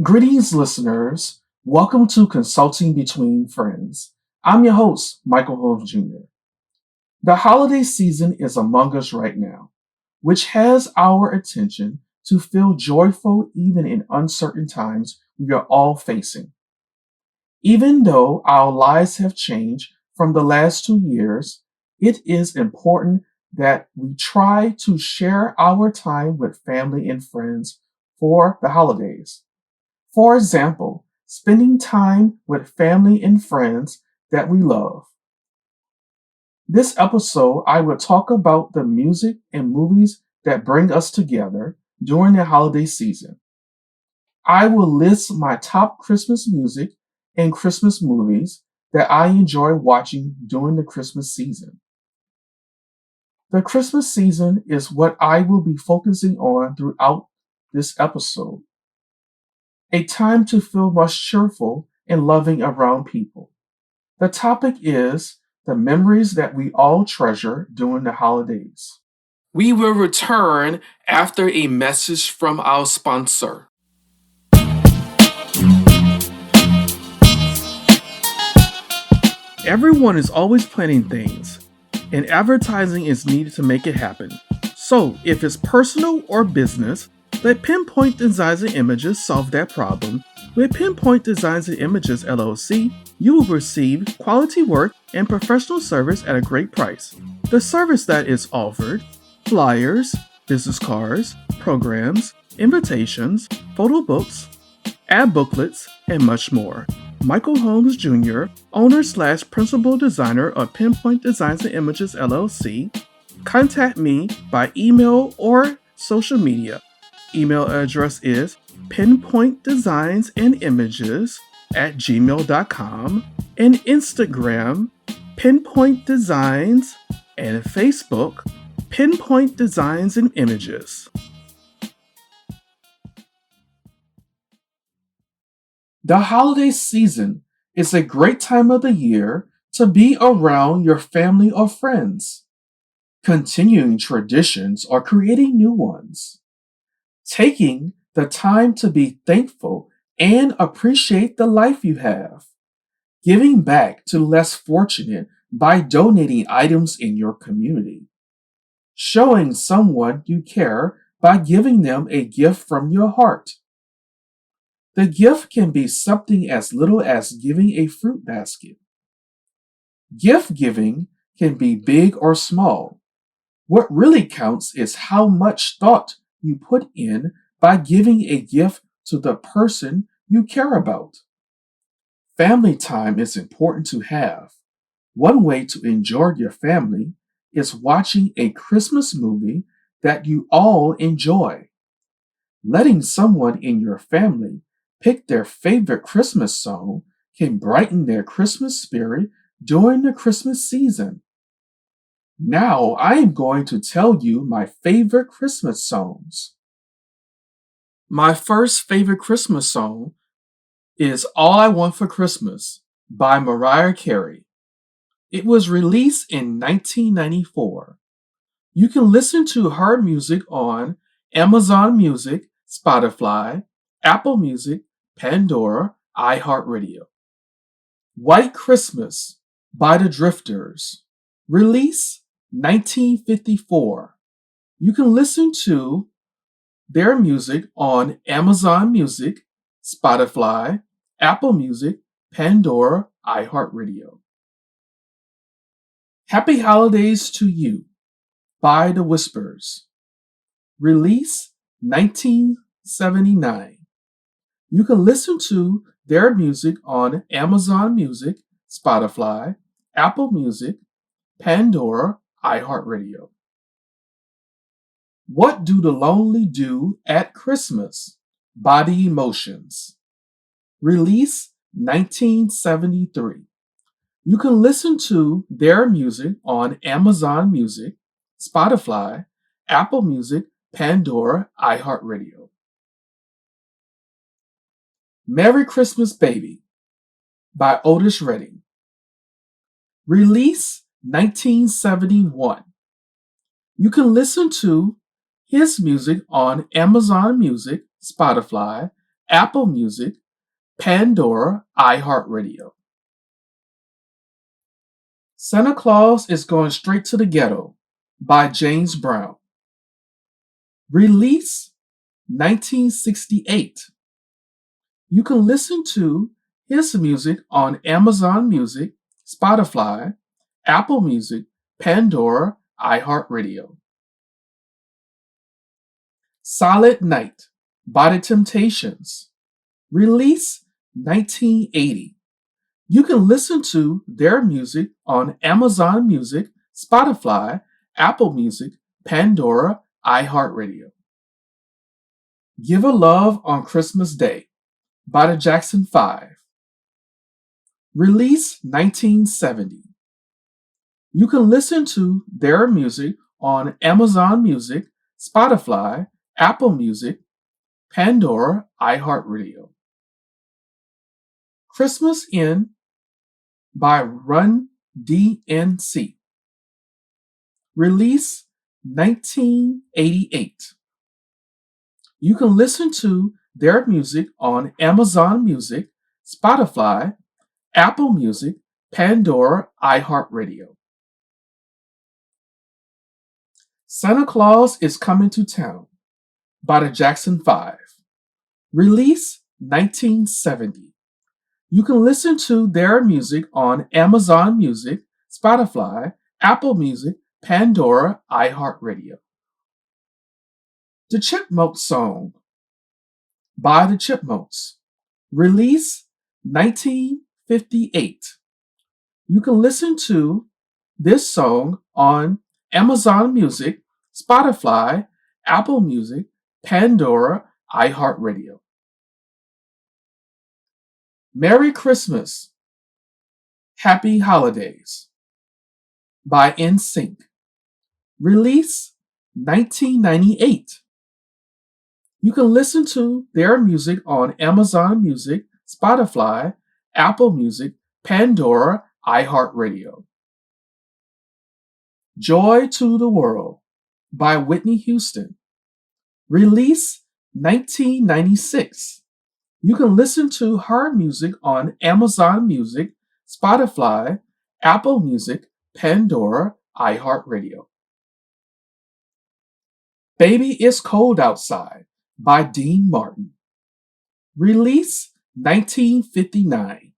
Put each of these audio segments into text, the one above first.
Greetings, listeners. Welcome to Consulting Between Friends. I'm your host, Michael Holmes Jr. The holiday season is among us right now, which has our attention to feel joyful even in uncertain times we are all facing. Even though our lives have changed from the last 2 years, it is important that we try to share our time with family and friends for the holidays. For example, spending time with family and friends that we love. This episode, I will talk about the music and movies that bring us together during the holiday season. I will list my top Christmas music and Christmas movies that I enjoy watching during the Christmas season. The Christmas season is what I will be focusing on throughout this episode. A time to feel most cheerful and loving around people. The topic is the memories that we all treasure during the holidays. We will return after a message from our sponsor. Everyone is always planning things, and advertising is needed to make it happen. So, if it's personal or business, let Pinpoint Designs and Images solve that problem. With Pinpoint Designs and Images LLC, you will receive quality work and professional service at a great price. The service that is offered: flyers, business cards, programs, invitations, photo books, ad booklets, and much more. Michael Holmes Jr., owner/principal designer of Pinpoint Designs and Images LLC, contact me by email or social media. Email address is pinpointdesignsandImages@gmail.com, and Instagram Pinpoint Designs, and Facebook Pinpoint Designs and Images. The holiday season is a great time of the year to be around your family or friends, continuing traditions or creating new ones. Taking the time to be thankful and appreciate the life you have. Giving back to less fortunate by donating items in your community. Showing someone you care by giving them a gift from your heart. The gift can be something as little as giving a fruit basket. Gift giving can be big or small. What really counts is how much thought you put in by giving a gift to the person you care about. Family time is important to have. One way to enjoy your family is watching a Christmas movie that you all enjoy. Letting someone in your family pick their favorite Christmas song can brighten their Christmas spirit during the Christmas season. Now I am going to tell you my favorite Christmas songs. My first favorite Christmas song is All I Want for Christmas by Mariah Carey. It was released in 1994. You can listen to her music on Amazon Music, Spotify, Apple Music, Pandora, iHeartRadio. White Christmas by the Drifters. Release 1954. You can listen to their music on Amazon Music, Spotify, Apple Music, Pandora, iHeartRadio. Happy Holidays to You by The Whispers. Release 1979. You can listen to their music on Amazon Music, Spotify, Apple Music, Pandora, iHeartRadio. What Do the Lonely Do at Christmas by The Emotions. Release 1973. You can listen to their music on Amazon Music, Spotify, Apple Music, Pandora, iHeartRadio. Merry Christmas Baby by Otis Redding. Release 1971. You can listen to his music on Amazon Music, Spotify, Apple Music, Pandora, iHeartRadio. Santa Claus is Going Straight to the Ghetto by James Brown. Release 1968. You can listen to his music on Amazon Music, Spotify, Apple Music, Pandora, iHeartRadio. Silent Night by The Temptations. Release 1980. You can listen to their music on Amazon Music, Spotify, Apple Music, Pandora, iHeartRadio. Give a Love on Christmas Day by the Jackson 5. Release 1970. You can listen to their music on Amazon Music, Spotify, Apple Music, Pandora, iHeartRadio. Christmas In by Run DMC. Release 1988. You can listen to their music on Amazon Music, Spotify, Apple Music, Pandora, iHeartRadio. Santa Claus is Coming to Town by the Jackson 5. Release 1970. You can listen to their music on Amazon Music, Spotify, Apple Music, Pandora, iHeartRadio. The Chipmunk Song by the Chipmunks. Release 1958. You can listen to this song on Amazon Music, Spotify, Apple Music, Pandora, iHeartRadio. Merry Christmas, Happy Holidays by NSYNC. Release 1998. You can listen to their music on Amazon Music, Spotify, Apple Music, Pandora, iHeartRadio. Joy to the World by Whitney Houston. Release 1996. You can listen to her music on Amazon Music, Spotify, Apple Music, Pandora, iHeartRadio. Baby It's Cold Outside by Dean Martin. Release 1959.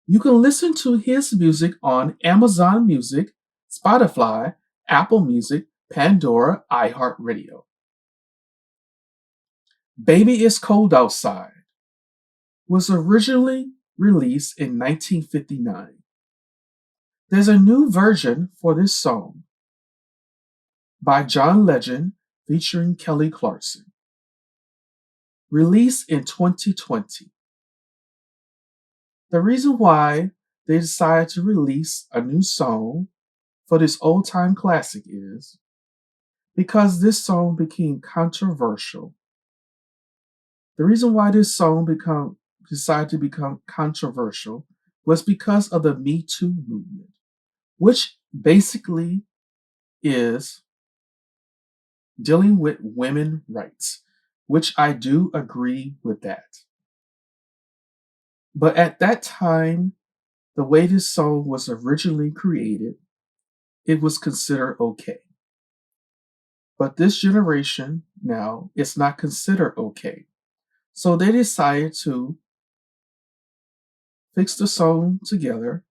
You can listen to his music on Amazon Music, Spotify, Apple Music, Pandora, iHeartRadio. Baby It's Cold Outside was originally released in 1959. There's a new version for this song by John Legend featuring Kelly Clarkson. Released in 2020. The reason why they decided to release a new song for this old-time classic is because this song became controversial. The reason why this song decided to become controversial was because of the Me Too movement, which basically is dealing with women's rights, which I do agree with that. But at that time, the way this song was originally created, it was considered okay. But this generation now, it's not considered okay. So they decided to fix the song together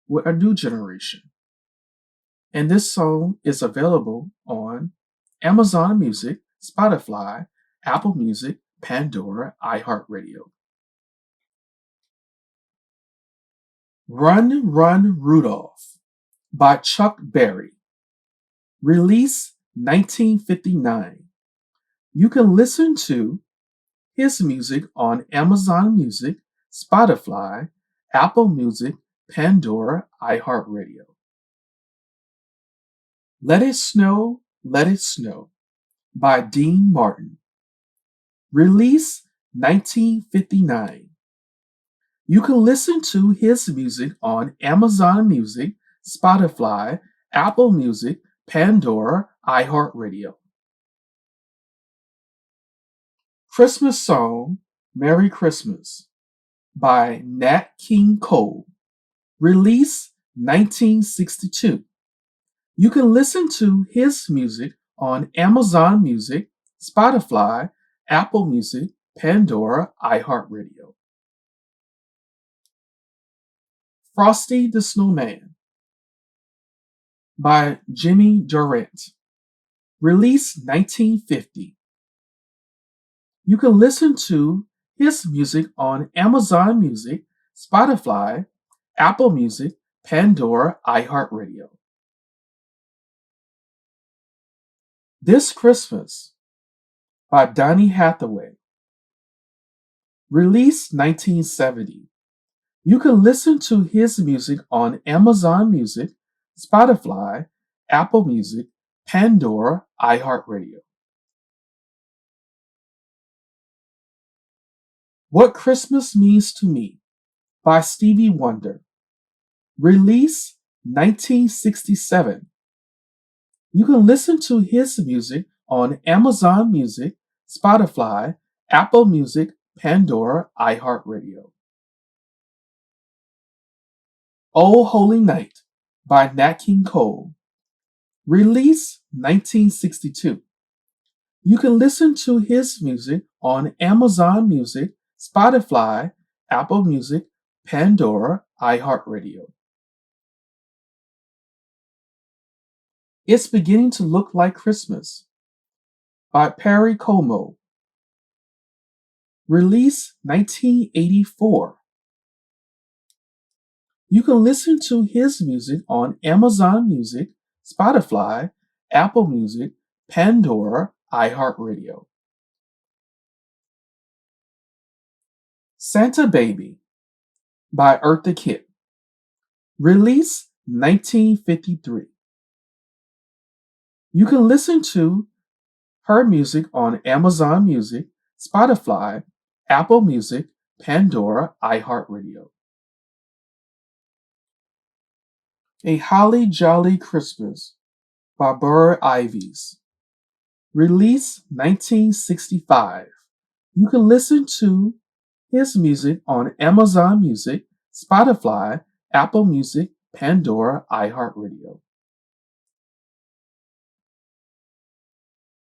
with a new generation. And this song is available on Amazon Music, Spotify, Apple Music, Pandora, iHeartRadio. Run, Run, Rudolph by Chuck Berry. Release 1959. You can listen to his music on Amazon Music, Spotify, Apple Music, Pandora, iHeartRadio. Let It Snow, Let It Snow by Dean Martin. Release 1959. You can listen to his music on Amazon Music, Spotify, Apple Music, Pandora, iHeartRadio. Christmas song, Merry Christmas by Nat King Cole, released 1962. You can listen to his music on Amazon Music, Spotify, Apple Music, Pandora, iHeartRadio. Frosty the Snowman by Jimmy Durant, released 1950. You can listen to his music on Amazon Music, Spotify, Apple Music, Pandora, iHeartRadio. This Christmas by Donny Hathaway, released 1970. You can listen to his music on Amazon Music, Spotify, Apple Music, Pandora, iHeartRadio. What Christmas Means to Me by Stevie Wonder, released 1967. You can listen to his music on Amazon Music, Spotify, Apple Music, Pandora, iHeartRadio. Oh Holy Night by Nat King Cole, released 1962. You can listen to his music on Amazon Music, Spotify, Apple Music, Pandora, iHeartRadio. It's Beginning to Look Like Christmas by Perry Como, released 1984. You can listen to his music on Amazon Music, Spotify, Apple Music, Pandora, iHeartRadio. Santa Baby by Eartha Kitt, released 1953. You can listen to her music on Amazon Music, Spotify, Apple Music, Pandora, iHeartRadio. A Holly Jolly Christmas by Burr Ives, released 1965. You can listen to his music on Amazon Music, Spotify, Apple Music, Pandora, iHeartRadio.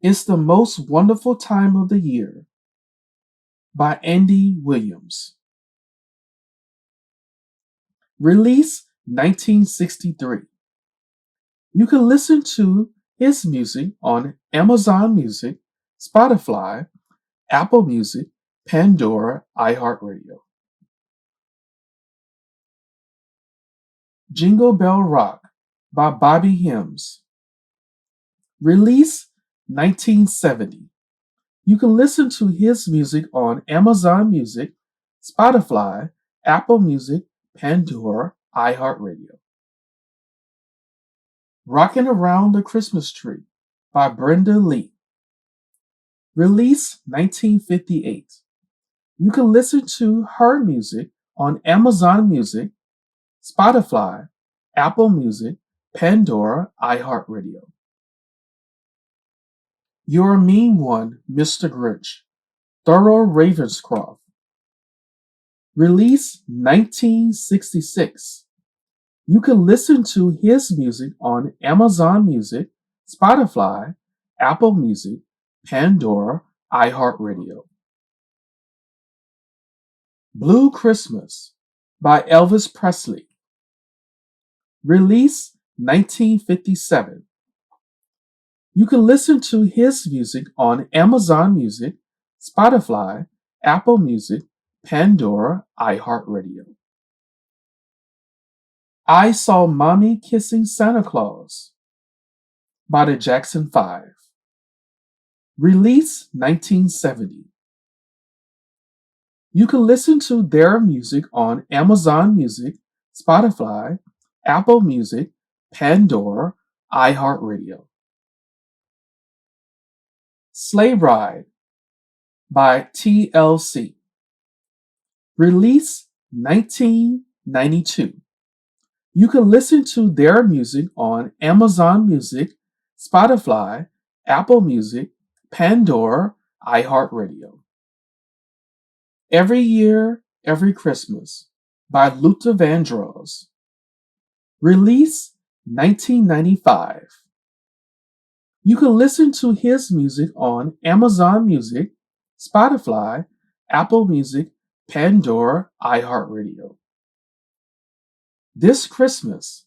It's the Most Wonderful Time of the Year by Andy Williams, released 1963. You can listen to his music on Amazon Music, Spotify, Apple Music, Pandora, iHeartRadio. Jingle Bell Rock by Bobby Hymns, released 1970. You can listen to his music on Amazon Music, Spotify, Apple Music, Pandora, iHeartRadio. Rockin' Around the Christmas Tree by Brenda Lee, released 1958. You can listen to her music on Amazon Music, Spotify, Apple Music, Pandora, iHeartRadio. You're a Mean One, Mr. Grinch, Thurl Ravenscroft, released 1966. You can listen to his music on Amazon Music, Spotify, Apple Music, Pandora, iHeartRadio. Blue Christmas by Elvis Presley, released 1957. You can listen to his music on Amazon Music, Spotify, Apple Music, Pandora, iHeartRadio. I Saw Mommy Kissing Santa Claus by the Jackson 5, released 1970. You can listen to their music on Amazon Music, Spotify, Apple Music, Pandora, iHeartRadio. Sleigh Ride by TLC, released 1992. You can listen to their music on Amazon Music, Spotify, Apple Music, Pandora, iHeartRadio. Every Year, Every Christmas by Luther Vandross. Release 1995. You can listen to his music on Amazon Music, Spotify, Apple Music, Pandora, iHeartRadio. This Christmas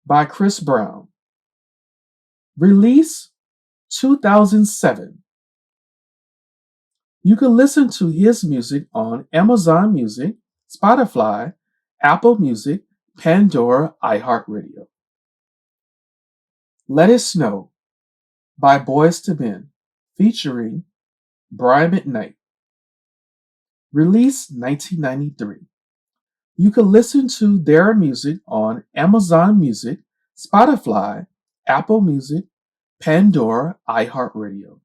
by Chris Brown. Release 2007. You can listen to his music on Amazon Music, Spotify, Apple Music, Pandora, iHeartRadio. Let It Snow by Boys to Men, featuring Brian McKnight. Release 1993. You can listen to their music on Amazon Music, Spotify, Apple Music, Pandora, iHeartRadio.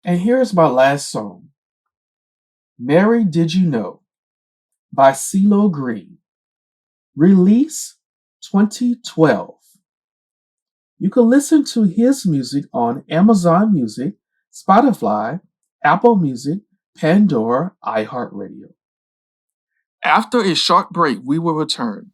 And here's my last song, Mary Did You Know by CeeLo Green. Release 2012. You can listen to his music on Amazon Music, Spotify, Apple Music, Pandora, iHeartRadio. After a short break, we will return.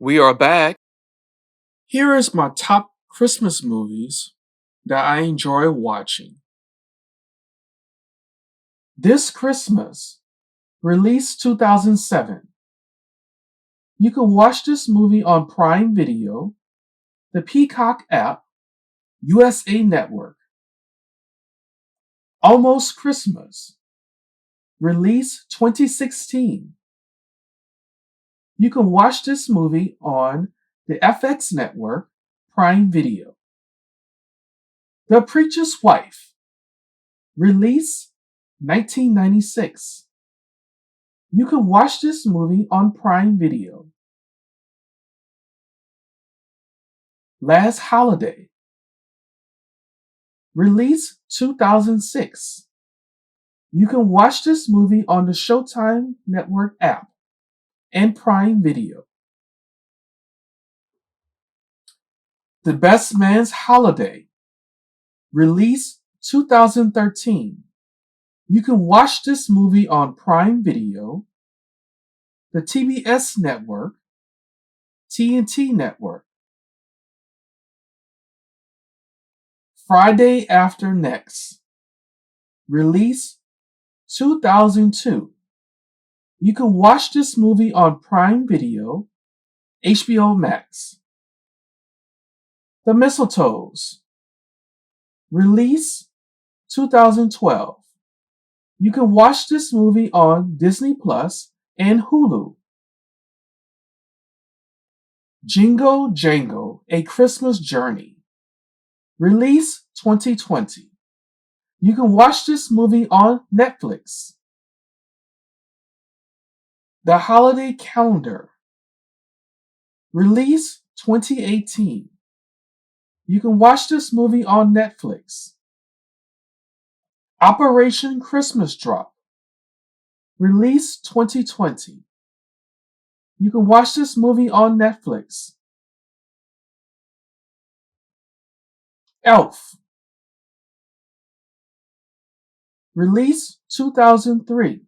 We are back. Here is my top Christmas movies that I enjoy watching. This Christmas, released 2007. You can watch this movie on Prime Video, the Peacock app, USA Network. Almost Christmas, released 2016. You can watch this movie on the FX Network, Prime Video. The Preacher's Wife, release 1996. You can watch this movie on Prime Video. Last Holiday, release 2006. You can watch this movie on the Showtime Network app and Prime Video. The Best Man's Holiday, release 2013. You can watch this movie on Prime Video, the TBS Network, TNT Network. Friday After Next, release 2002. You can watch this movie on Prime Video, HBO Max. The Mistletoes, release 2012. You can watch this movie on Disney Plus and Hulu. Jingle Jangle, A Christmas Journey, release 2020. You can watch this movie on Netflix. The Holiday Calendar, release 2018. You can watch this movie on Netflix. Operation Christmas Drop, release 2020. You can watch this movie on Netflix. Elf, release 2003.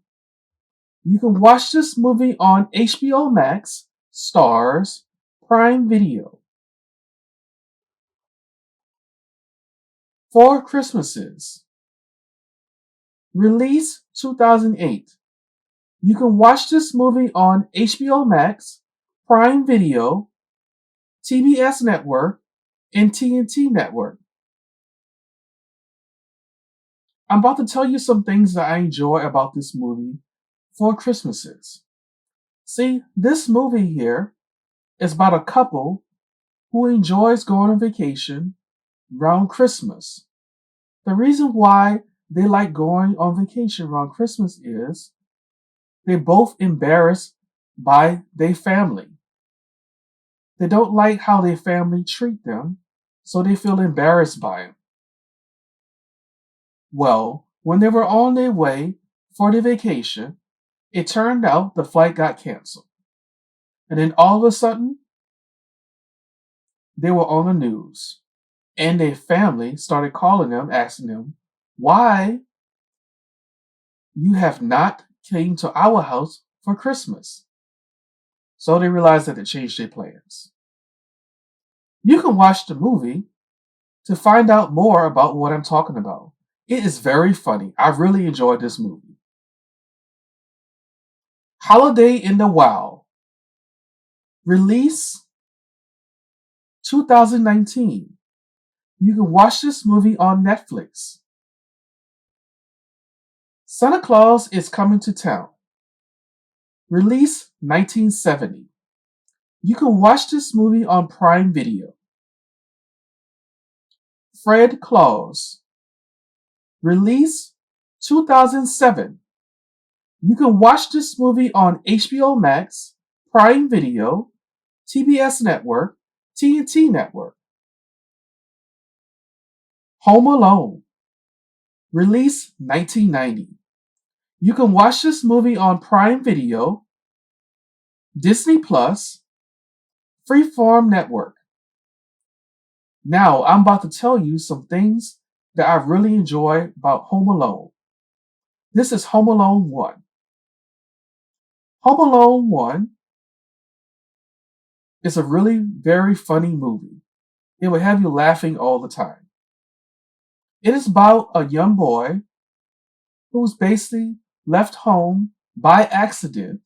You can watch this movie on HBO Max, Stars, Prime Video. Four Christmases, release 2008. You can watch this movie on HBO Max, Prime Video, TBS Network, and TNT Network. I'm about to tell you some things that I enjoy about this movie, Four Christmases. See, this movie here is about a couple who enjoys going on vacation around Christmas. The reason why they like going on vacation around Christmas is they're both embarrassed by their family. They don't like how their family treat them, so they feel embarrassed by it. Well, when they were on their way for the vacation, it turned out the flight got canceled. And then all of a sudden, they were on the news. And their family started calling them, asking them, why you have not came to our house for Christmas. So they realized that they changed their plans. You can watch the movie to find out more about what I'm talking about. It is very funny. I really enjoyed this movie. Holiday in the Wild. Release 2019. You can watch this movie on Netflix. Santa Claus is Coming to Town. Release 1970. You can watch this movie on Prime Video. Fred Claus. Release 2007. You can watch this movie on HBO Max, Prime Video, TBS Network, TNT Network. Home Alone. Release 1990. You can watch this movie on Prime Video, Disney Plus, Freeform Network. Now, I'm about to tell you some things that I really enjoy about Home Alone. This is Home Alone 1. Home Alone 1 is a really very funny movie. It will have you laughing all the time. It is about a young boy who's basically left home by accident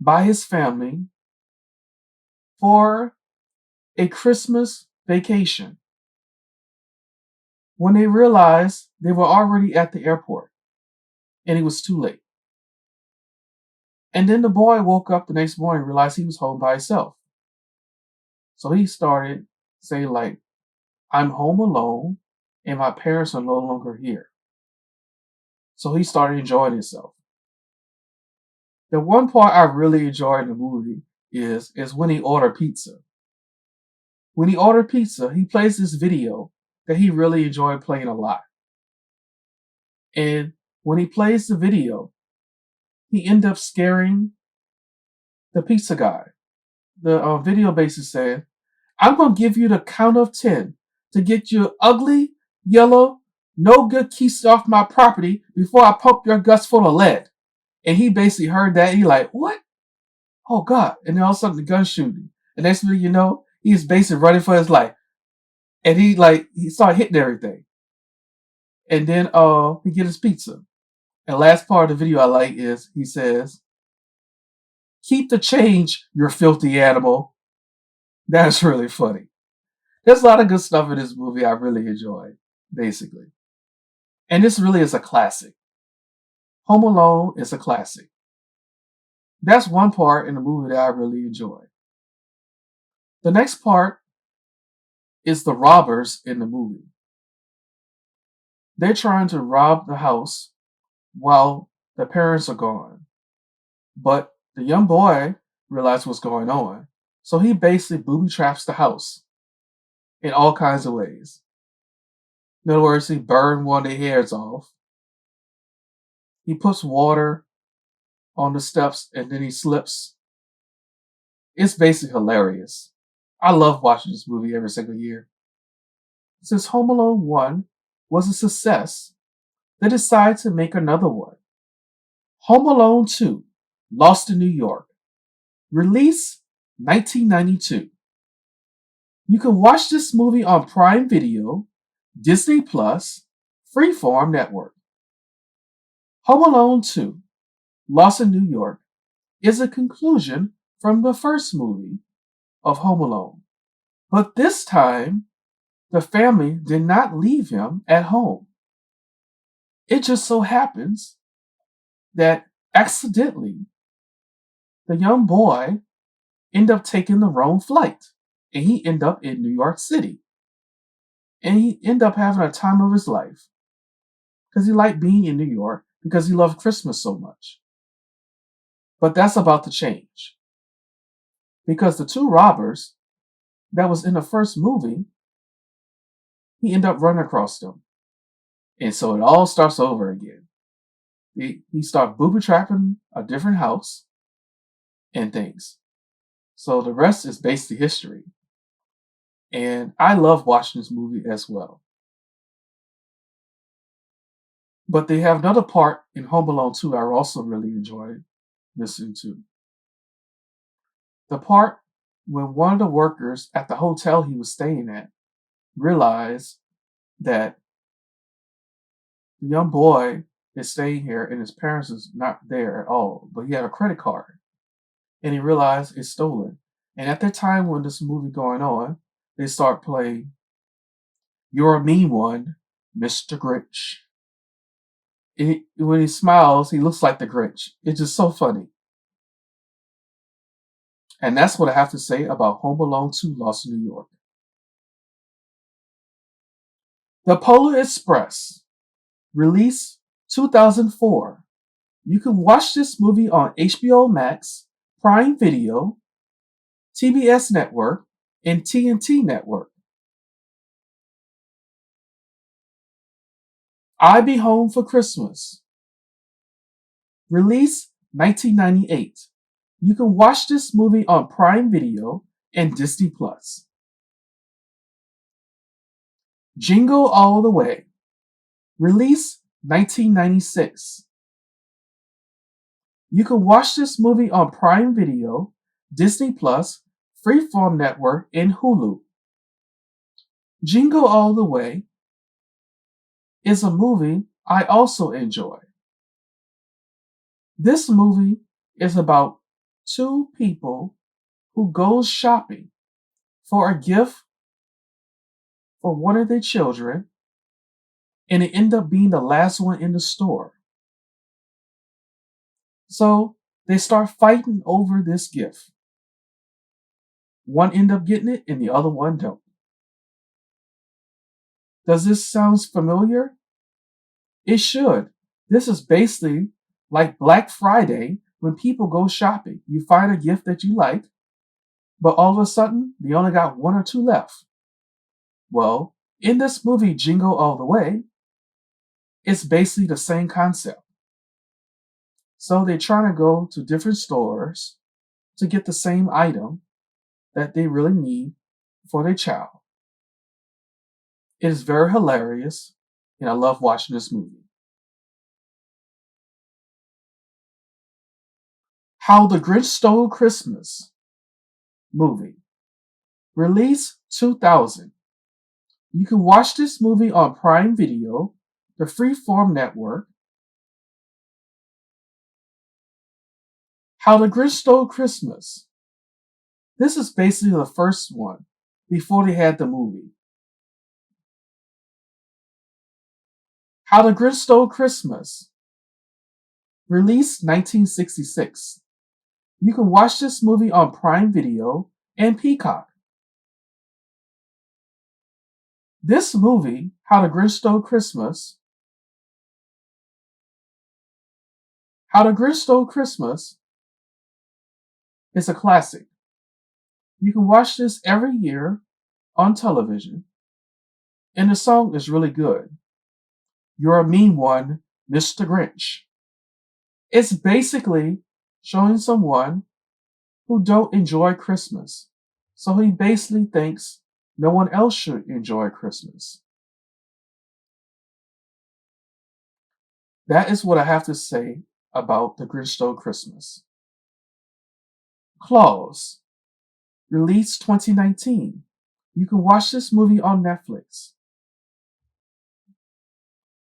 by his family for a Christmas vacation. When they realized they were already at the airport and it was too late. And then the boy woke up the next morning and realized he was home by himself. So he started saying like, I'm home alone and my parents are no longer here. So he started enjoying himself. The one part I really enjoyed in the movie is when he ordered pizza. When he ordered pizza, he plays this video that he really enjoyed playing a lot. And when he plays the video, he ended up scaring the pizza guy. The video basically said, I'm going to give you the count of 10 to get your ugly, yellow, no good keys off my property before I pump your guts full of lead. And he basically heard that. He like, what? Oh, God. And then all of a sudden the gun shooting. And next thing you know, he's basically running for his life. And he started hitting everything. And then he get his pizza. And last part of the video I like is he says, keep the change, you filthy animal. That's really funny. There's a lot of good stuff in this movie I really enjoyed, basically. And this really is a classic. Home Alone is a classic. That's one part in the movie that I really enjoy. The next part is the robbers in the movie. They're trying to rob the house while the parents are gone. But the young boy realized what's going on. So he basically booby traps the house in all kinds of ways. In other words, he burned one of their hairs off. He puts water on the steps and then he slips. It's basically hilarious. I love watching this movie every single year. Since Home Alone 1 was a success, they decided to make another one. Home Alone 2, Lost in New York. Release 1992. You can watch this movie on Prime Video, Disney Plus, Freeform Network. Home Alone 2, Lost in New York, is a conclusion from the first movie of Home Alone. But this time, the family did not leave him at home. It just so happens that accidentally, the young boy ended up taking the wrong flight. And he ended up in New York City. And he ended up having a time of his life. because he liked being in New York because he loved Christmas so much. But that's about to change because the two robbers that was in the first movie, he ended up running across them. And so it all starts over again. He started booby trapping a different house and things. So the rest is basically history. And I love watching this movie as well. But they have another part in Home Alone 2 I also really enjoyed listening to. The part when one of the workers at the hotel he was staying at realized that the young boy is staying here and his parents is not there at all, but he had a credit card. And he realized it's stolen. And at that time when this movie going on, they start playing "You're a Mean One, Mr. Grinch." When he smiles, he looks like the Grinch. It's just so funny. And that's what I have to say about Home Alone 2 Lost in New York. The Polar Express, released 2004. You can watch this movie on HBO Max, Prime Video, TBS Network, and TNT Network. I Be Home for Christmas, released 1998. You can watch this movie on Prime Video and Disney Plus. Jingle All the Way, released 1996. You can watch this movie on Prime Video, Disney Plus, Freeform Network, and Hulu. Jingle All the Way is a movie I also enjoy. This movie is about two people who goes shopping for a gift for one of their children, and it ended up being the last one in the store. So they start fighting over this gift. One end up getting it and the other one don't. Does this sound familiar? It should. This is basically like Black Friday when people go shopping. You find a gift that you like, but all of a sudden, they only got one or two left. Well, in this movie, Jingle All the Way, it's basically the same concept. So they're trying to go to different stores to get the same item that they really need for their child. It is very hilarious, and I love watching this movie. How the Grinch Stole Christmas movie, released 2000. You can watch this movie on Prime Video, the Freeform Network. How the Grinch Stole Christmas. This is basically the first one before they had the movie. How the Grinch Stole Christmas, released 1966. You can watch this movie on Prime Video and Peacock. This movie, How the Grinch Stole Christmas, is a classic. You can watch this every year on television, and the song is really good. You're a Mean One, Mr. Grinch. It's basically showing someone who don't enjoy Christmas. So he basically thinks no one else should enjoy Christmas. That is what I have to say about The Grinch Stole Christmas. Claus, released 2019. You can watch this movie on Netflix.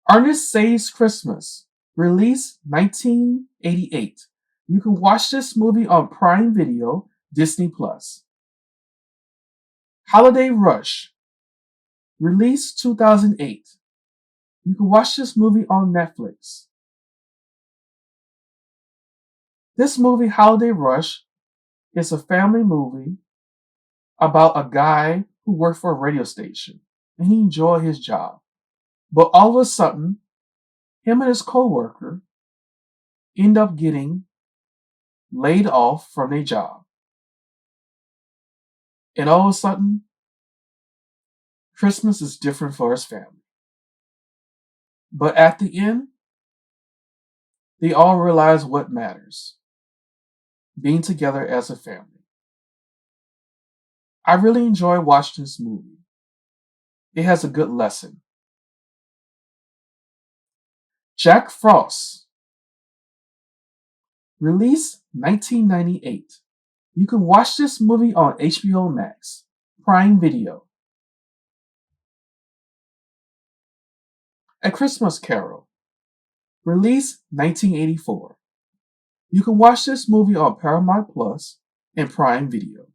Ernest Saves Christmas, released 1988. You can watch this movie on Prime Video, Disney Plus. Holiday Rush, released 2008. You can watch this movie on Netflix. This movie, Holiday Rush, is a family movie about a guy who worked for a radio station and he enjoyed his job. But all of a sudden, him and his coworker end up getting laid off from their job. And all of a sudden, Christmas is different for his family. But at the end, they all realize what matters: being together as a family. I really enjoy watching this movie. It has a good lesson. Jack Frost, released 1998. You can watch this movie on HBO Max, Prime Video. A Christmas Carol, released 1984. You can watch this movie on Paramount Plus and Prime Video.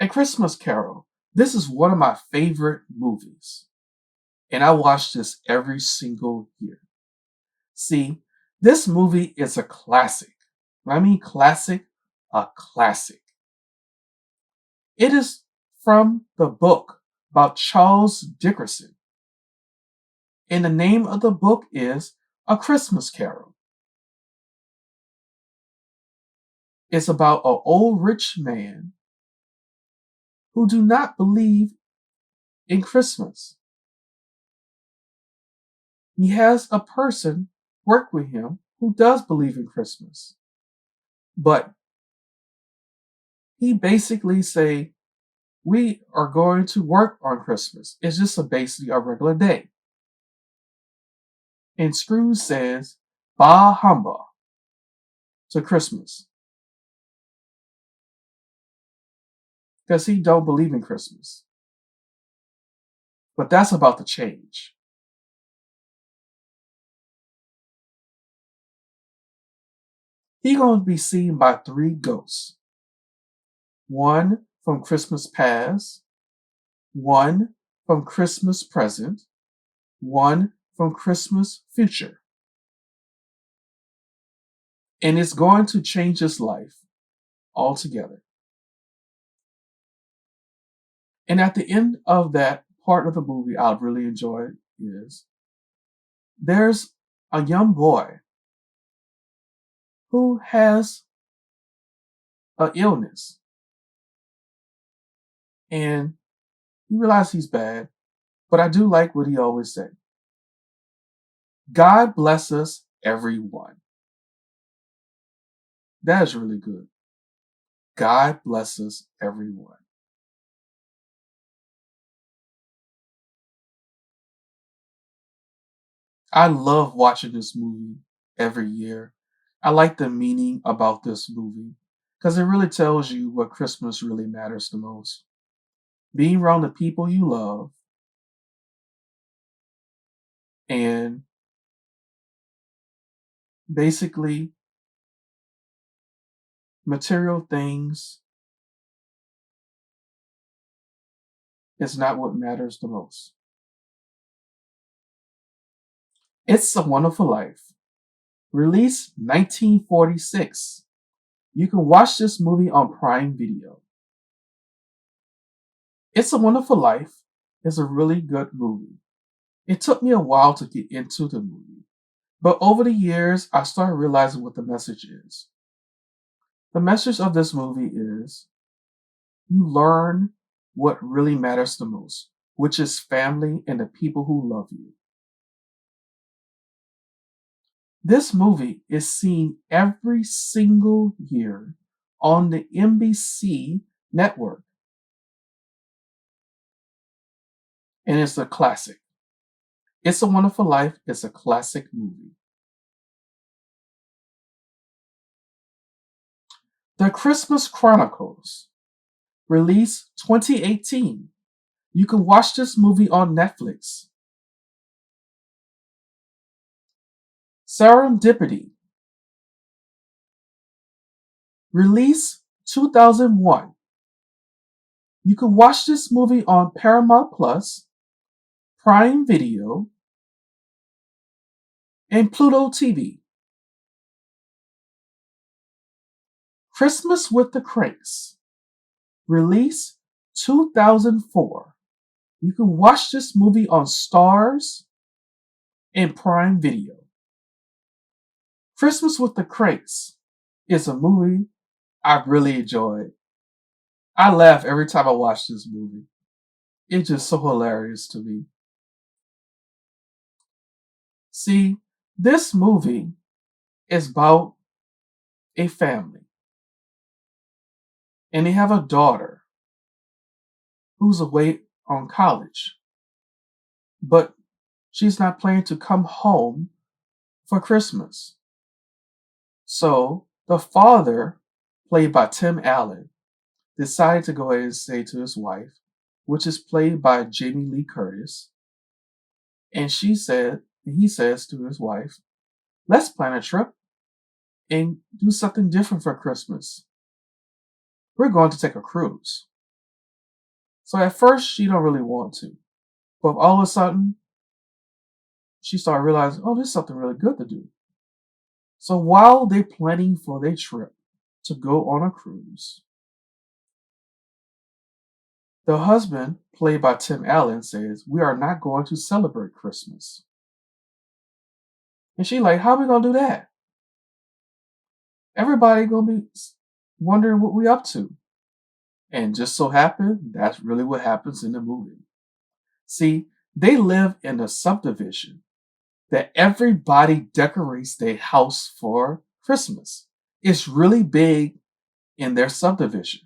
A Christmas Carol. This is one of my favorite movies, and I watch this every single year. See, this movie is a classic. When I mean classic, a classic. It is from the book by Charles Dickerson, and the name of the book is A Christmas Carol. It's about an old rich man who do not believe in Christmas. He has a person work with him who does believe in Christmas. But he basically say, we are going to work on Christmas. It's just basically a regular day. And Scrooge says, bah humbug to Christmas. Because he don't believe in Christmas. But that's about to change. He going to be seen by 3 ghosts. One from Christmas past, one from Christmas present, one from Christmas future. And it's going to change his life altogether. And at the end of that part of the movie I really enjoyed is there's a young boy who has an illness. And he realizes he's bad, but I do like what he always said. God bless us, everyone. That is really good. God bless us, everyone. I love watching this movie every year. I like the meaning about this movie because it really tells you what Christmas really matters the most. Being around the people you love and basically material things is not what matters the most. It's a Wonderful Life, released 1946. You can watch this movie on Prime Video. It's a Wonderful Life is a really good movie. It took me a while to get into the movie, but over the years, I started realizing what the message is. The message of this movie is you learn what really matters the most, which is family and the people who love you. This movie is seen every single year on the NBC network. And it's a classic. It's a Wonderful Life is a classic movie. The Christmas Chronicles, released 2018. You can watch this movie on Netflix. Serendipity, released 2001. You can watch this movie on Paramount Plus, Prime Video, and Pluto TV. Christmas with the Cranks, released 2004. You can watch this movie on Stars, in Prime Video. Christmas with the Cranks is a movie I really enjoyed. I laugh every time I watch this movie. It's just so hilarious to me. See, this movie is about a family, and they have a daughter who's away on college, but she's not planning to come home for Christmas. So the father, played by Tim Allen, decided to go ahead and say to his wife, which is played by Jamie Lee Curtis, and he says to his wife, let's plan a trip and do something different for Christmas. We're going to take a cruise. So at first she don't really want to, but all of a sudden she started realizing, oh, there's something really good to do. So while they're planning for their trip to go on a cruise, the husband, played by Tim Allen, says, we are not going to celebrate Christmas. And she like, how are we going to do that? Everybody going to be wondering what we up to. And just so happened, that's really what happens in the movie. See, they live in a subdivision that everybody decorates their house for Christmas. It's really big in their subdivision.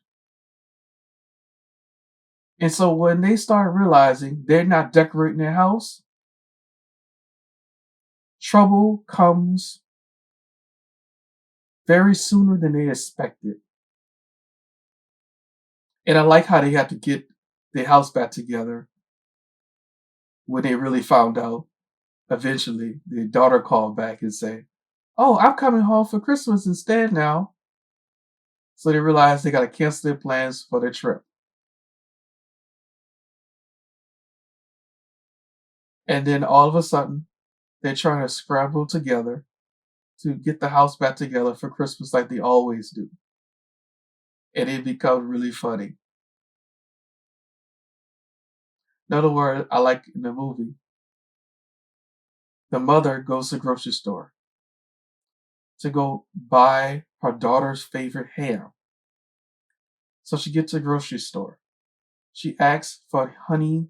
And so when they start realizing they're not decorating their house, trouble comes very sooner than they expected. And I like how they had to get their house back together when they really found out. Eventually, the daughter called back and said, oh, I'm coming home for Christmas instead now. So they realized they got to cancel their plans for their trip. And then all of a sudden, they're trying to scramble together to get the house back together for Christmas like they always do. And it becomes really funny. Another word I like in the movie, the mother goes to the grocery store to go buy her daughter's favorite ham. So she gets to the grocery store. She asks for honey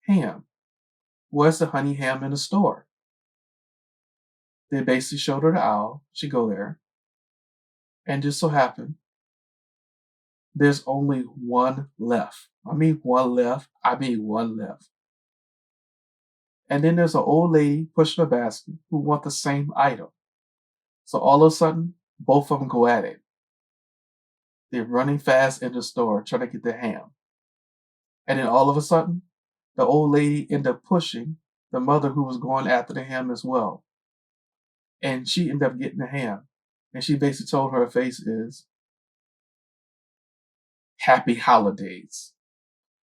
ham. Where's the honey ham in the store? They basically showed her the aisle. She go there. And just so happened, there's only one left. I mean one left. And then there's an old lady pushing a basket who want the same item. So all of a sudden, both of them go at it. They're running fast in the store trying to get the ham. And then all of a sudden, the old lady ended up pushing the mother who was going after the ham as well. And she ended up getting the ham. And she basically told her face is, Happy Holidays.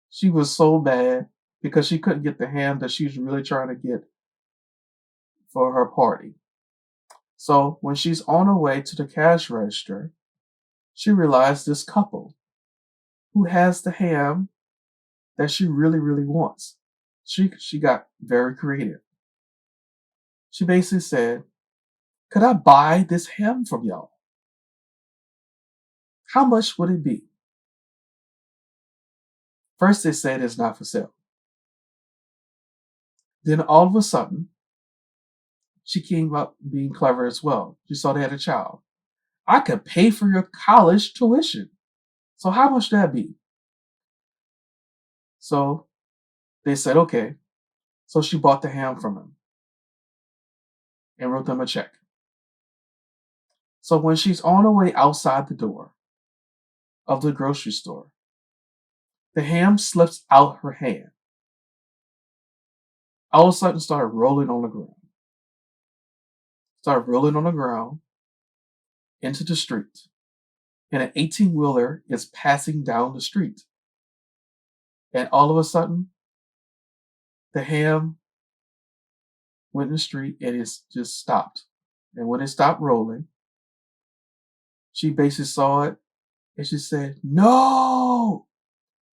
She was so mad because she couldn't get the ham that she was really trying to get for her party. So when she's on her way to the cash register, she realized this couple who has the ham that she really, really wants. She got very creative. She basically said, could I buy this ham from y'all? How much would it be? First they said it's not for sale. Then all of a sudden, she came up being clever as well. She saw they had a child. I could pay for your college tuition. So how much would that be? So they said, okay. So she bought the ham from him and wrote them a check. So when she's on her way outside the door of the grocery store, the ham slips out her hand. All of a sudden started rolling on the ground. Started rolling on the ground into the street. And an 18-wheeler is passing down the street. And all of a sudden, the ham went in the street and it just stopped. And when it stopped rolling, she basically saw it and she said, no!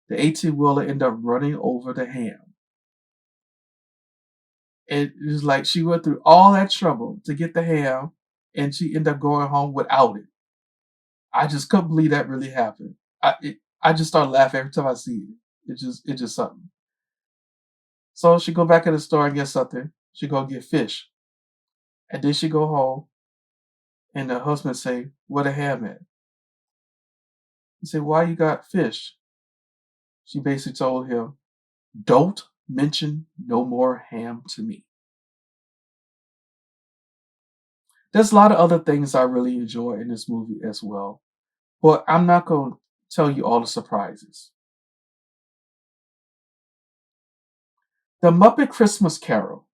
The 18-wheeler ended up running over the ham. It was like she went through all that trouble to get the ham, and she ended up going home without it. I just couldn't believe that really happened. I just start laughing every time I see it. It's just something. So she go back in the store and get something. She go get fish, and then she go home, and the husband say, "Where the ham at?" He said, "Why you got fish?" She basically told him, "Don't mention no more ham to me." There's a lot of other things I really enjoy in this movie as well, but I'm not going to tell you all the surprises. The Muppet Christmas Carol,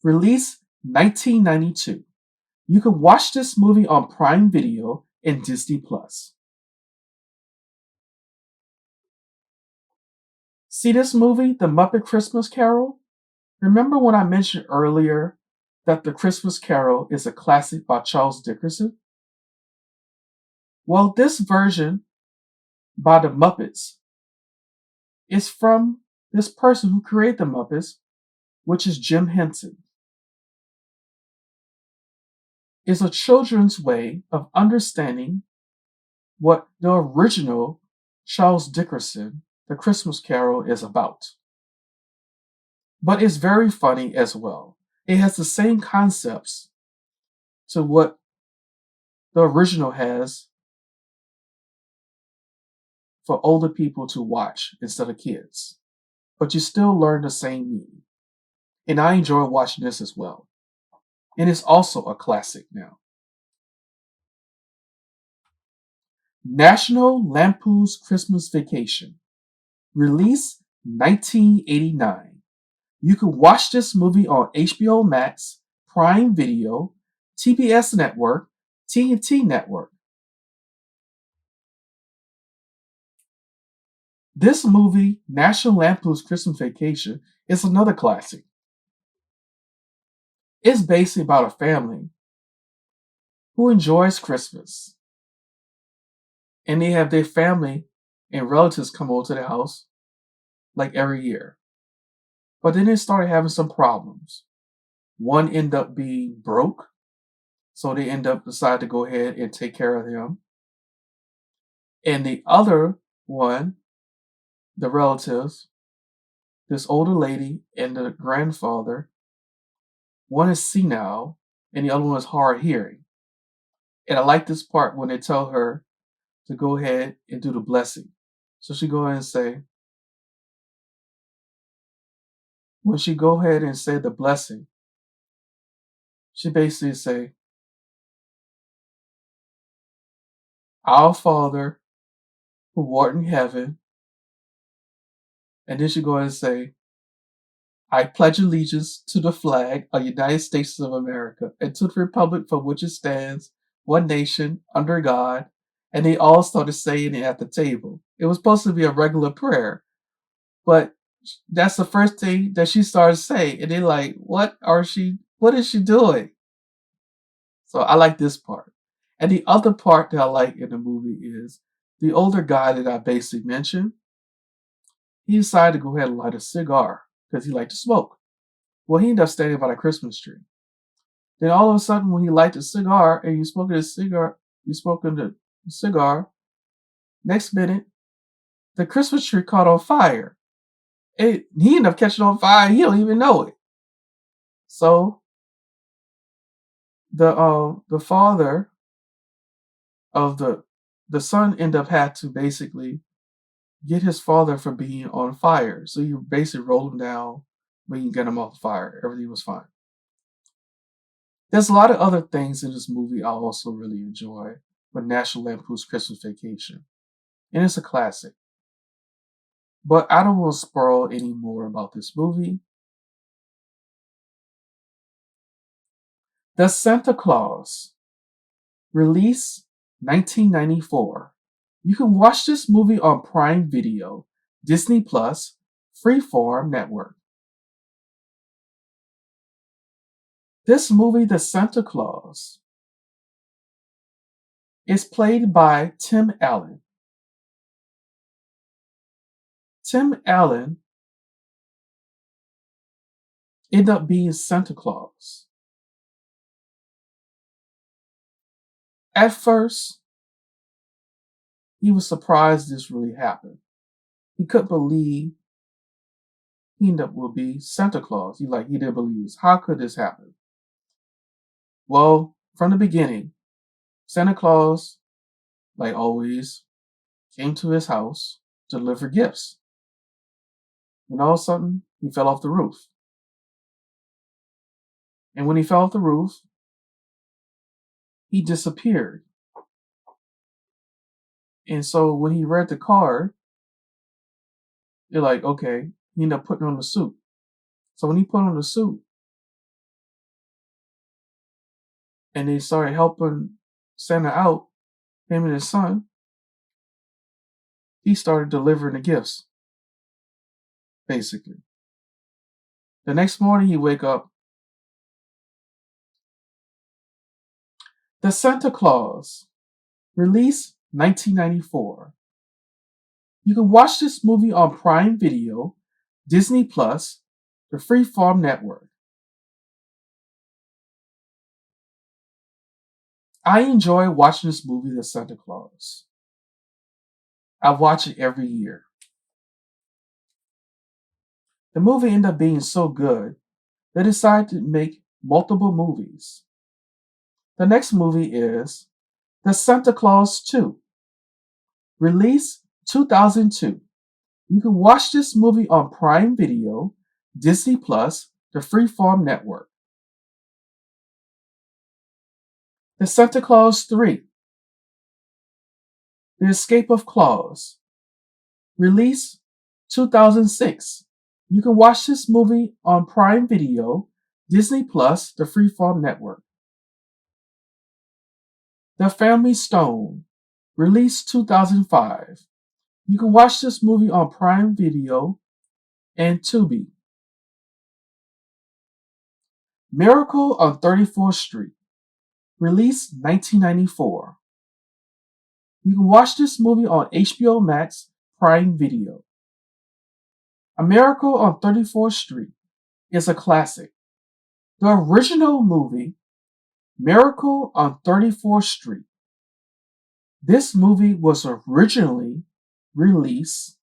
released 1992. You can watch this movie on Prime Video and Disney Plus. See this movie, The Muppet Christmas Carol? Remember when I mentioned earlier that The Christmas Carol is a classic by Charles Dickens? Well, this version by the Muppets is from this person who created the Muppets, which is Jim Henson. It's a children's way of understanding what the original Charles Dickens, The Christmas Carol, is about. But it's very funny as well. It has the same concepts to what the original has for older people to watch instead of kids. But you still learn the same meaning. And I enjoy watching this as well. And it's also a classic now. National Lampoon's Christmas Vacation, released 1989. You can watch this movie on HBO Max, Prime Video, TBS Network, TNT Network. This movie, National Lampoon's Christmas Vacation, is another classic. It's basically about a family who enjoys Christmas. And they have their family and relatives come over to the house like every year. But then they started having some problems. One ended up being broke, so they end up decide to go ahead and take care of him. And the other one, the relatives, this older lady and the grandfather, one is senile and the other one is hard hearing. And I like this part when they tell her to go ahead and do the blessing. So she go ahead and say, when she go ahead and say the blessing, she basically say, "Our Father who art in heaven," and then she go ahead and say, "I pledge allegiance to the flag of the United States of America and to the republic for which it stands, one nation, under God." And they all started saying it at the table. It was supposed to be a regular prayer, but that's the first thing that she started saying. And they're like, what is she doing? So I like this part. And the other part that I like in the movie is the older guy that I basically mentioned. He decided to go ahead and light a cigar because he liked to smoke. Well, he ended up standing by the Christmas tree. Then all of a sudden, when he lighted a cigar and you smoking the cigar, next minute, the Christmas tree caught on fire. He ended up catching on fire. He don't even know it. So the father of the son ended up had to basically get his father from being on fire. So you basically roll him down, but you get him off the fire. Everything was fine. There's a lot of other things in this movie I also really enjoy with National Lampoon's Christmas Vacation. And it's a classic. But I don't want to spoil any more about this movie. The Santa Claus, released 1994. You can watch this movie on Prime Video, Disney Plus, Freeform Network. This movie, The Santa Claus, is played by Tim Allen. Tim Allen ended up being Santa Claus. At first, he was surprised this really happened. He couldn't believe he ended up would be Santa Claus. He didn't believe this. How could this happen? Well, from the beginning, Santa Claus, like always, came to his house to deliver gifts. And all of a sudden, he fell off the roof. And when he fell off the roof, he disappeared. And so when he read the card, they're like, okay, he ended up putting on the suit. So when he put on the suit and they started helping Santa out, him and his son, he started delivering the gifts, basically. The next morning he wake up. The Santa Claus, released 1994. You can watch this movie on Prime Video, Disney Plus, the Freeform Network. I enjoy watching this movie, The Santa Claus. I watch it every year. The movie ended up being so good, they decided to make multiple movies. The next movie is The Santa Claus 2, released 2002. You can watch this movie on Prime Video, Disney Plus, the Freeform Network. The Santa Claus 3, The Escape of Claus, released 2006. You can watch this movie on Prime Video, Disney Plus, the Freeform Network. The Family Stone, released 2005. You can watch this movie on Prime Video and Tubi. Miracle on 34th Street, released 1994. You can watch this movie on HBO Max Prime Video. A Miracle on 34th Street is a classic. The original movie, Miracle on 34th Street. This movie was originally released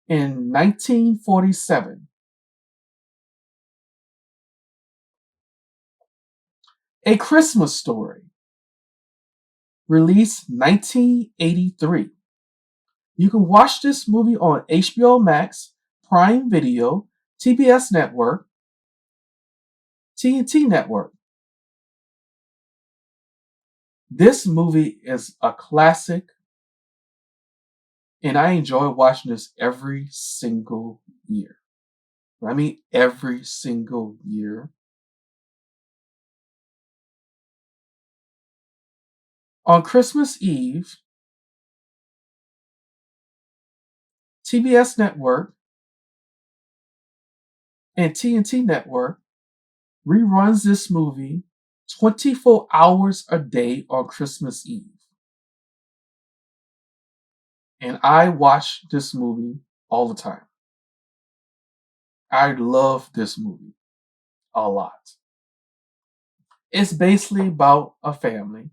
in 1947. A Christmas Story, released 1983. You can watch this movie on HBO Max, Prime Video, TBS Network, TNT Network. This movie is a classic, and I enjoy watching this every single year. I mean, every single year. On Christmas Eve, TBS Network and TNT Network reruns this movie 24 hours a day on Christmas Eve. And I watch this movie all the time. I love this movie a lot. It's basically about a family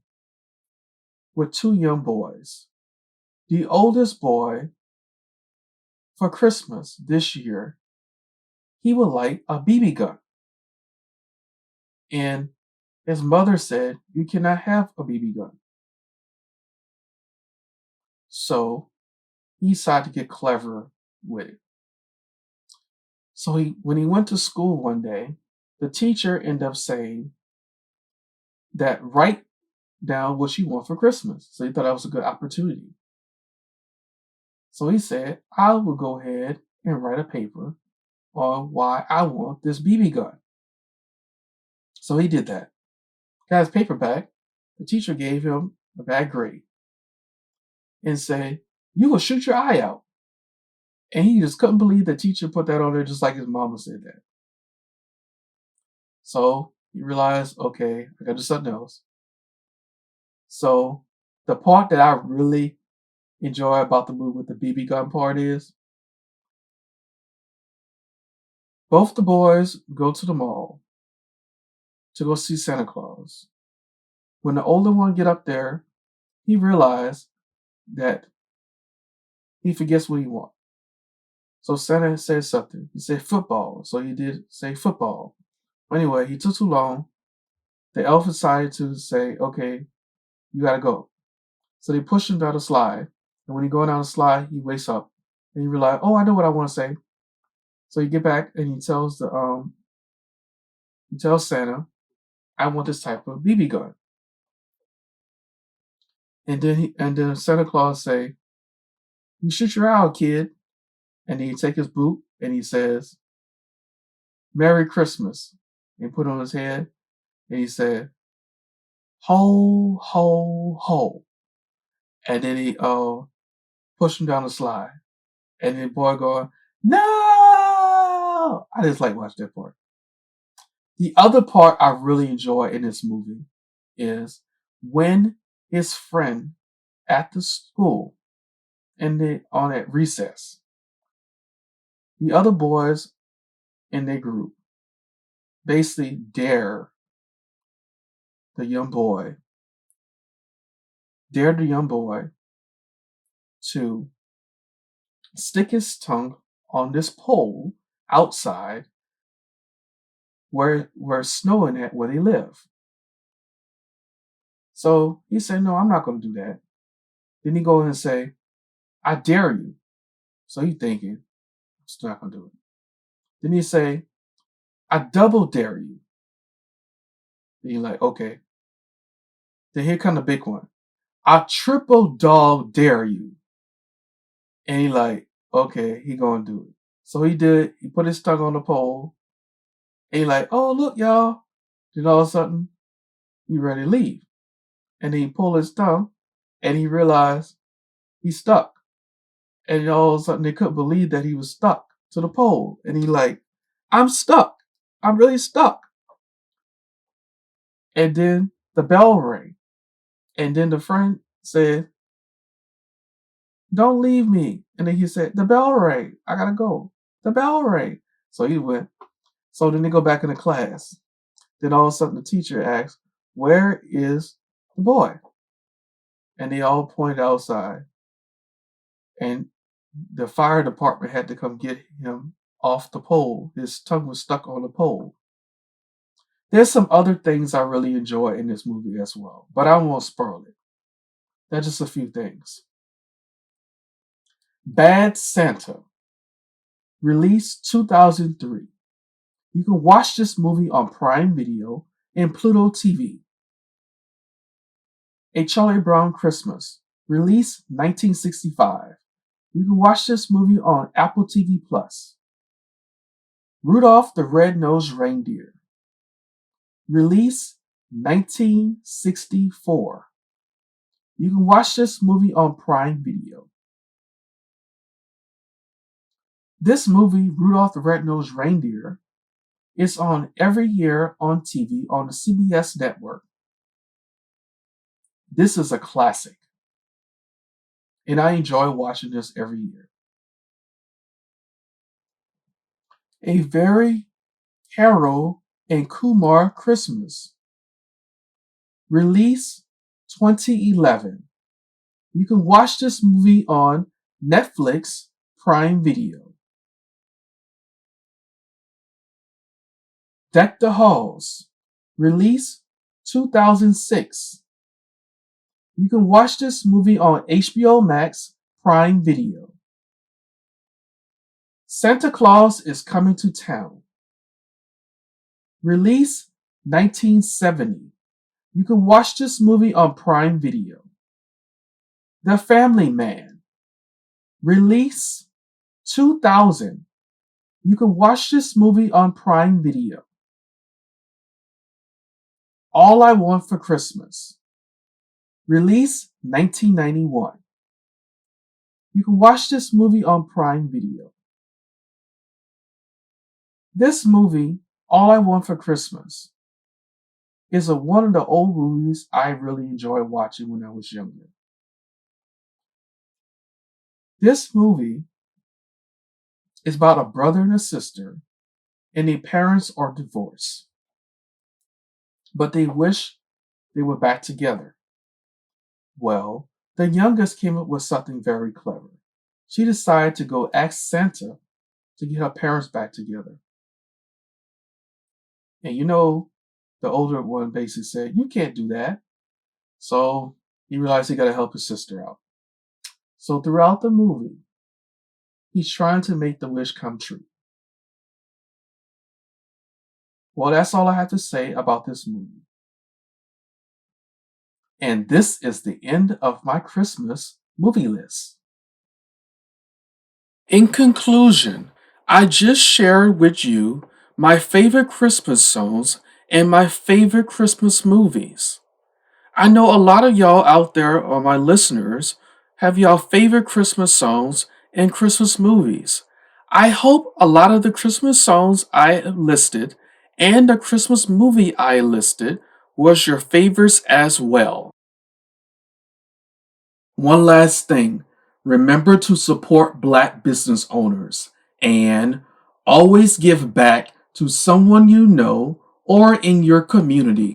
with two young boys. The oldest boy, for Christmas this year, he would like a BB gun. And his mother said, you cannot have a BB gun. So he decided to get clever with it. So when he went to school one day, the teacher ended up saying that write down what you want for Christmas. So he thought that was a good opportunity. So he said, I will go ahead and write a paper on why I want this BB gun. So he did that. Got his paper back. The teacher gave him a bad grade and said, you will shoot your eye out. And he just couldn't believe the teacher put that on there just like his mama said that. So he realized, okay, I gotta do something else. So the part that I really enjoy about the movie with the BB gun part is Both the boys go to the mall to go see Santa Claus. When the older one get up there, he realized that he forgets what he wants. So Santa said something. He said football. So he did say football. Anyway, he took too long. The elf decided to say, okay, you gotta go. So they pushed him down the slide. And when he going down the slide, he wakes up and he realized, oh, I know what I want to say. So he get back and he tells Santa, I want this type of BB gun. And then Santa Claus say, you shoot your owl, kid. And then he take his boot and he says, Merry Christmas. And put it on his head and he said, ho, ho, ho. And then he pushed him down the slide. And then the boy going, no! I just like watching that part. The other part I really enjoy in this movie is when his friend at the school on at recess, the other boys in their group basically dare the young boy to stick his tongue on this pole outside where it's snowing at where they live. So he said, no, I'm not going to do that. Then he go in and say, I dare you. So he thinking, I'm still not going to do it. Then he say, I double dare you. Then you're like, okay. Then here come the big one. I triple dog dare you. And he like, okay, he gonna do it. So he did. He put his tongue on the pole. And he like, oh look, y'all. Then all of a sudden, he ready to leave. And then he pulled his tongue, and he realized he's stuck. And all of a sudden, they couldn't believe that he was stuck to the pole. And he like, I'm stuck. I'm really stuck. And then the bell rang. And then the friend said, don't leave me. And then he said, the bell rang. I gotta go. The bell rang. So he went. So then they go back into class. Then all of a sudden the teacher asks, where is the boy? And they all pointed outside. And the fire department had to come get him off the pole. His tongue was stuck on the pole. There's some other things I really enjoy in this movie as well, but I won't spoil it. That's just a few things. Bad Santa, released 2003. You can watch this movie on Prime Video and Pluto TV. A Charlie Brown Christmas, released 1965. You can watch this movie on Apple TV+. Rudolph the Red-Nosed Reindeer, released 1964. You can watch this movie on Prime Video. This movie, Rudolph the Red-Nosed Reindeer, is on every year on TV on the CBS network. This is a classic, and I enjoy watching this every year. A Very Harold and Kumar Christmas, released 2011. You can watch this movie on Netflix Prime Video. Deck the Halls, released 2006. You can watch this movie on HBO Max Prime Video. Santa Claus is Coming to Town, released 1970. You can watch this movie on Prime Video. The Family Man, released 2000. You can watch this movie on Prime Video. All I Want for Christmas, released 1991. You can watch this movie on Prime Video. This movie, All I Want for Christmas, is one of the old movies I really enjoyed watching when I was younger. This movie is about a brother and a sister and their parents are divorced, but they wish they were back together. Well, the youngest came up with something very clever. She decided to go ask Santa to get her parents back together. And the older one basically said, "You can't do that." So he realized he got to help his sister out. So throughout the movie, he's trying to make the wish come true. Well, that's all I have to say about this movie. And this is the end of my Christmas movie list. In conclusion, I just shared with you my favorite Christmas songs and my favorite Christmas movies. I know a lot of y'all out there, or my listeners, have y'all favorite Christmas songs and Christmas movies. I hope a lot of the Christmas songs I listed and the Christmas movie I listed was your favorites as well. One last thing, remember to support Black business owners and always give back to someone you know or in your community.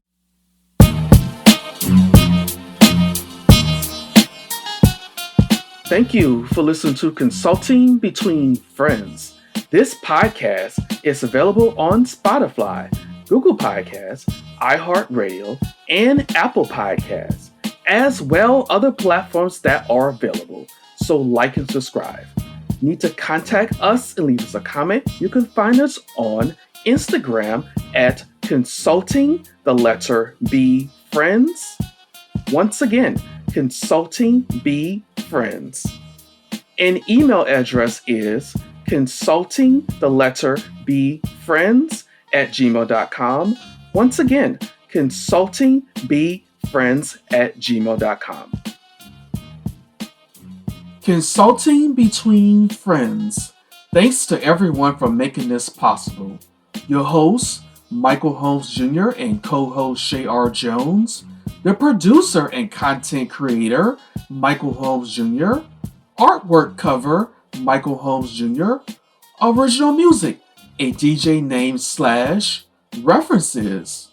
Thank you for listening to Consulting Between Friends. This podcast is available on Spotify, Google Podcasts, iHeartRadio, and Apple Podcasts, as well other platforms that are available. So like and subscribe. Need to contact us and leave us a comment? You can find us on Instagram at Consulting the letter B Friends. Once again, Consulting B Friends. An email address is consulting the letter B friends at gmail.com. Once again, consulting B friends at gmail.com. Consulting Between Friends. Thanks to everyone for making this possible. Your hosts, Michael Holmes Jr. and co-host Shay R. Jones. The producer and content creator, Michael Holmes Jr. Artwork cover, Michael Holmes Jr. Original music, a DJ name / references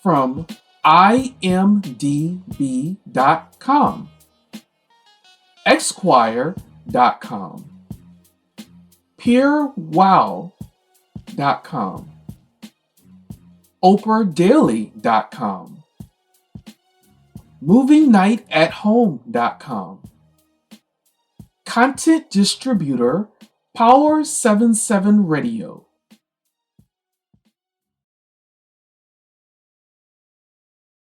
from imdb.com, Esquire.com, PeerWow.com, OprahDaily.com, MovieNightAtHome.com, Content distributor Power 77 Radio,